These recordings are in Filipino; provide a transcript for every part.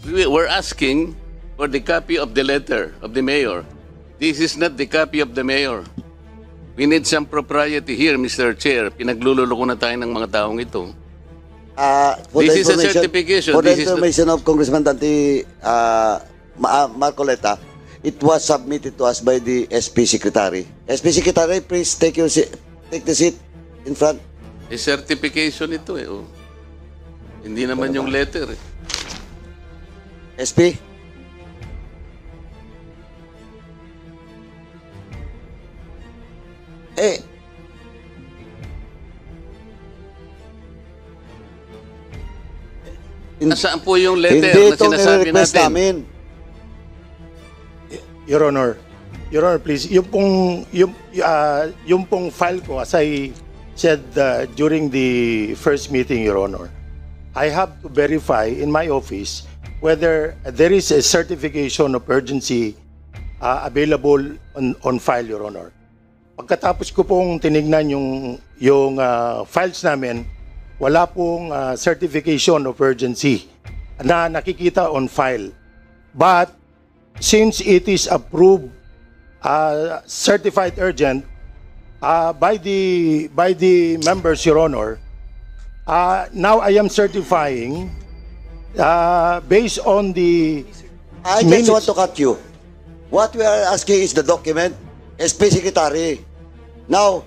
We're asking for the copy of the letter of the mayor. This is not the copy of the mayor. We need some propriety here, Mr. Chair. Pinaglululoko na tayo ng mga taong ito. This is a certification. For the information of Congressman Dante Marcoleta, it was submitted to us by the SP Secretary. SP Secretary, please take the seat in front. A certification ito eh. Oh. Hindi naman yung letter eh. SP? Nasaan po yung letter hindi na sinasabi request natin? Namin. Your Honor, please, yung pong file ko, as I said during the first meeting, Your Honor, I have to verify in my office whether there is a certification of urgency available on file, Your Honor. Pagkatapos ko pong tinignan yung files namin, wala pong certification of urgency na nakikita on file. But since it is approved, certified urgent by the members, Your Honor, now I am certifying based on the I just want to cut you. What we are asking is the document, SP Secretary. Now,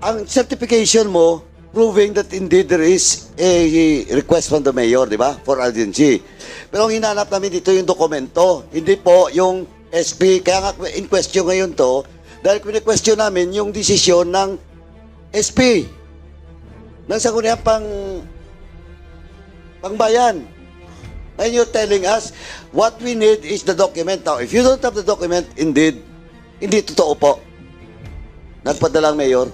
ang certification mo, proving that indeed there is a request from the mayor, di ba? For urgency. Pero ang hinanap namin dito yung dokumento, hindi po yung SP. Kaya nga in question ngayon to, dahil question namin yung desisyon ng SP. Nang sangguniang pangbayan. And you're telling us, what we need is the document. Now, if you don't have the document, indeed, hindi totoo po. Nagpadalang mayor.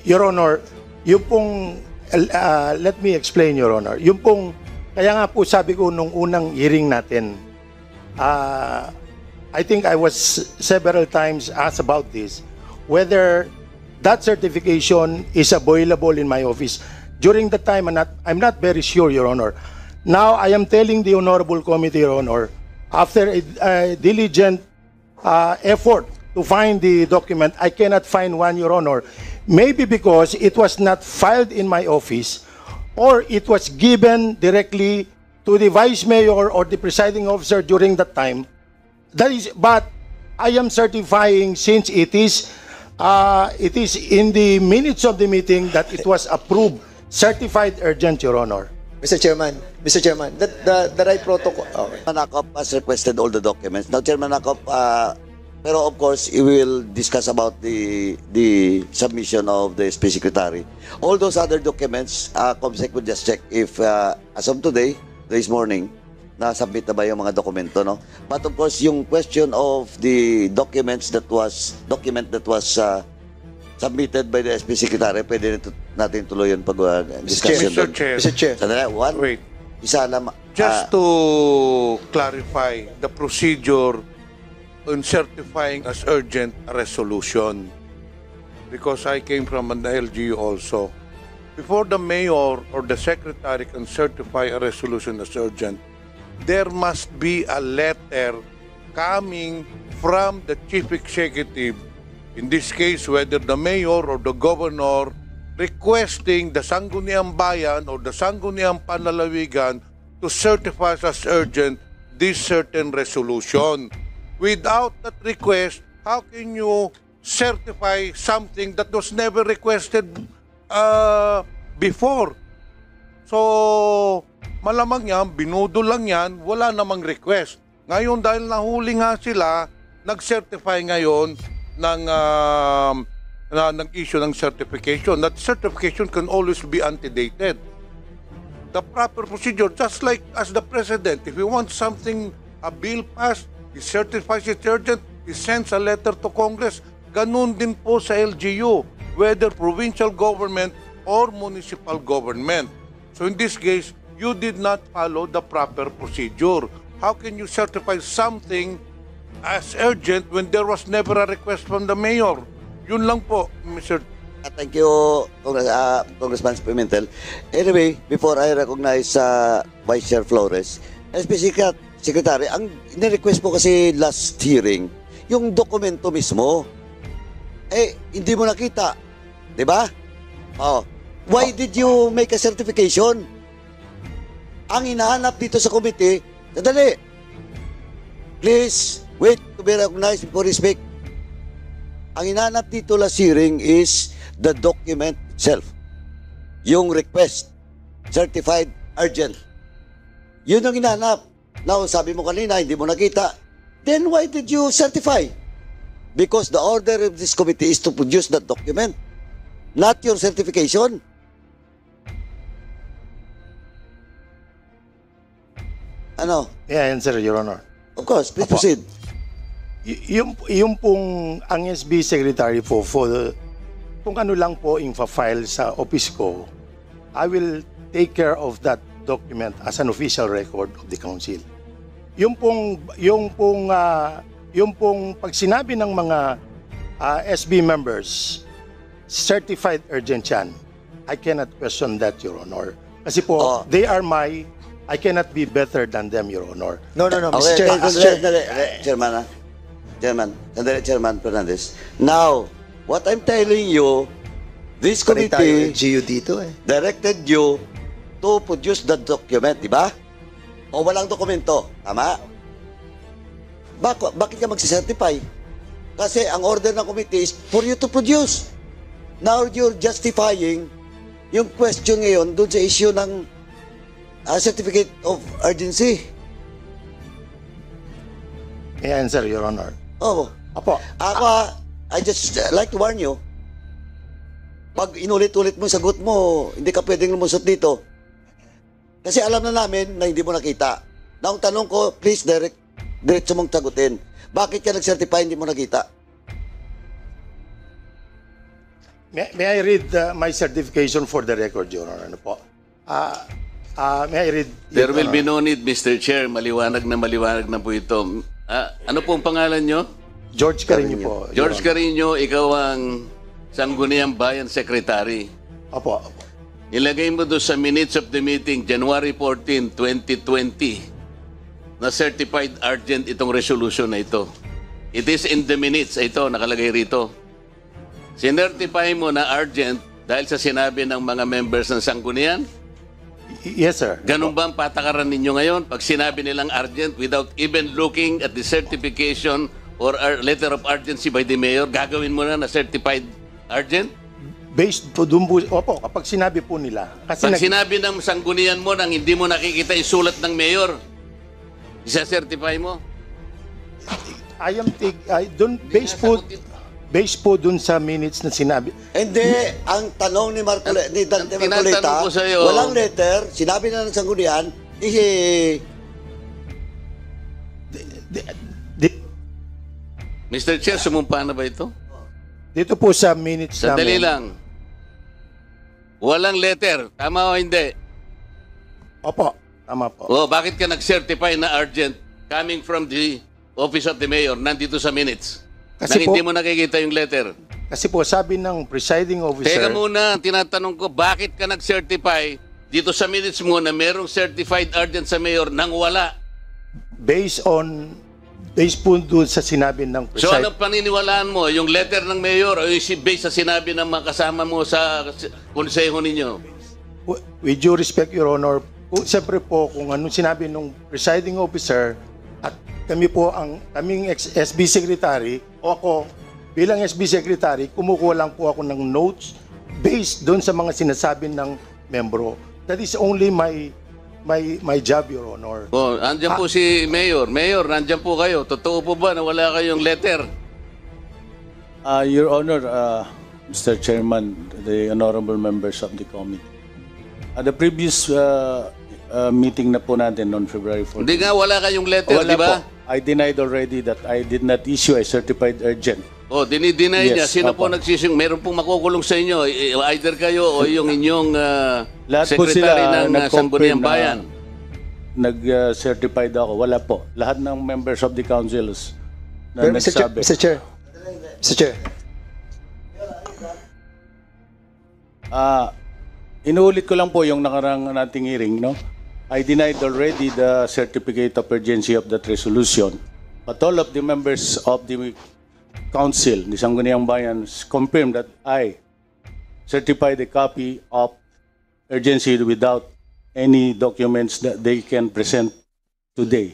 Your Honor, yung pong, let me explain, Your Honor. Yung pong, kaya nga po sabi ko nung unang hearing natin, I think I was several times asked about this, whether that certification is available in my office. During the time, I'm not very sure, Your Honor. Now, I am telling the Honorable Committee, Your Honor, after a diligent effort to find the document, I cannot find one, Your Honor. Maybe because it was not filed in my office or it was given directly to the Vice Mayor or the presiding officer during that time. But I am certifying since it is in the minutes of the meeting that it was approved, certified urgent, Your Honor. Mr. Chairman, the right protocol. Okay. Manakop has requested all the documents. Now, Chairman Manakop, pero of course, we will discuss about the submission of the SP Secretary. All those other documents, COMSEC would just check if as of today, this morning, na-submit na ba yung mga dokumento, no? But of course, yung question of the document that was submitted by the SP Secretary, pwede natin tuloy yung pag-discussion. Mr. Chair. Sandali, one. Wait. Isa lang. Just to clarify the procedure on certifying as urgent a resolution, because I came from an LGU also. Before the mayor or the secretary can certify a resolution as urgent, there must be a letter coming from the chief executive, in this case whether the mayor or the governor, requesting the Sangguniang Bayan or the Sangguniang Panlalawigan to certify as urgent this certain resolution. Without that request, how can you certify something that was never requested before? So, malamang yan, binudo lang yan, wala namang request. Ngayon, dahil nahuli nga sila, nag-certify ngayon ng issue ng certification. That certification can always be antedated. The proper procedure, just like as the President, if you want something, a bill passed, he certifies it urgent, he sends a letter to Congress. Ganun din po sa LGU, whether provincial government or municipal government. So in this case, you did not follow the proper procedure. How can you certify something as urgent when there was never a request from the mayor? Yun lang po, Mr. Thank you, Congressman Pimentel. Anyway, before I recognize Vice Chair Flores, SB Secretary, ang nirequest mo kasi last hearing, yung dokumento mismo, hindi mo nakita. Di ba? Oh. Why did you make a certification? Ang hinahanap dito sa committee, sadali. Please, wait to be recognized before you speak. Ang hinahanap dito last hearing is the document itself. Yung request, certified urgent. Yun ang hinahanap. Now, sabi mo kanina, hindi mo nakita. Then why did you certify? Because the order of this committee is to produce that document, not your certification. Ano? Yeah, answer, Your Honor. Of course, please Opo. proceed. Yung pong ang SB Secretary po, kung ano lang po file sa office ko, I will take care of that document as an official record of the council. Yung pong pag sinabi ng mga SB members, certified urgent yan, I cannot question that, Your Honor. Kasi po, they are I cannot be better than them, Your Honor. No, Mr. Okay, Chair. Mr. Chair. Chairman Fernandez. Now, what I'm telling you, this Panay tayo committee LGU dito eh. directed you to produce the document, di ba? O walang dokumento, tama? Bakit ka magsicertify? Kasi ang order ng committee is for you to produce. Now you're justifying yung question ngayon doon sa issue ng certificate of urgency. May I answer, Your Honor. Oh, Apo, I just like to warn you. Pag inulit-ulit mo sagot mo, hindi ka pwedeng lumusot dito. Kasi alam na namin na hindi mo nakita. Na ang tanong ko, please diretso mong sagutin. Bakit ka nag-certify hindi mo nakita? may I read my certification for the record, Your Honor? Ano po? May I read? There Your will be Honor? no need, Mr. Chair. Maliwanag na po ito. Ano pong pangalan nyo? George Carino po. Your George Honor. Carino, ikaw ang Sangguniang Bayan Secretary. Opo. Ilagay mo doon sa minutes of the meeting, January 14, 2020, na certified urgent itong resolution na ito. It is in the minutes. Ito, nakalagay rito. Sinertify mo na urgent dahil sa sinabi ng mga members ng Sanggunian? Yes, sir. Ganun ba ang patakaran ninyo ngayon? Pag sinabi nilang urgent without even looking at the certification or letter of urgency by the mayor, gagawin mo na certified urgent? Based po dun po, opo, kapag sinabi po nila. Kasi Pag sinabi ng sanggunian mo nang hindi mo nakikita yung sulat ng mayor, isa-certify mo? based po dun sa minutes na sinabi. Hindi, ang tanong ni ni Dante ang Marcoleta, tinatanong ko sa'yo- walang letter, sinabi na ng sanggunian, Mr. Chair, sumumpa na ba ito? Dito po sa minutes Sandali namin. lang. Walang letter. Tama o hindi? Opo, tama po. O, bakit ka nag-certify na urgent coming from the office of the mayor nandito sa minutes? Kasi Nang hindi po- mo nakikita yung letter. Kasi po sabi ng presiding officer, Teka muna, tinatanong ko, bakit ka nag-certify dito sa minutes mo na merong certified urgent sa mayor nang wala? based po doon sa sinabi ng So presiding anong paniniwalaan mo? Yung letter ng mayor o yung based sa sinabi ng mga kasama mo sa konseho ninyo? with due respect, Your Honor, siyempre po kung anong sinabi ng presiding officer at kami po kaming SB Secretary o ako bilang SB Secretary, kumukuha lang po ako ng notes based doon sa mga sinasabi ng membro. That is only my job, Your Honor. Oh, andyan po si Mayor. Mayor, nandyan po kayo. Totoo po ba na wala kayong letter? Your Honor, Mr. Chairman, the honorable members of the committee. The previous meeting na po natin on February 14. Hindi nga, wala kayong letter, Wala di ba? po. I denied already that I did not issue a certified urgent. Oh, dinideny niya. Yes, Sino po opo. nagsising? Meron pong makukulong sa inyo. Either kayo o yung inyong Lahat po secretary sila ng nag-confirm Sangguniang Bayan. Nag-certified ako. Wala po. Lahat ng members of the councils na Pero Mr. Chair, nagsabi. Mr. Chair. Inuulit ko lang po yung nakarang nating hearing, no? I denied already the certificate of urgency of that resolution, but all of the members of the council, the Sangguniang Bayan, confirmed that I certified a copy of urgency without any documents that they can present today.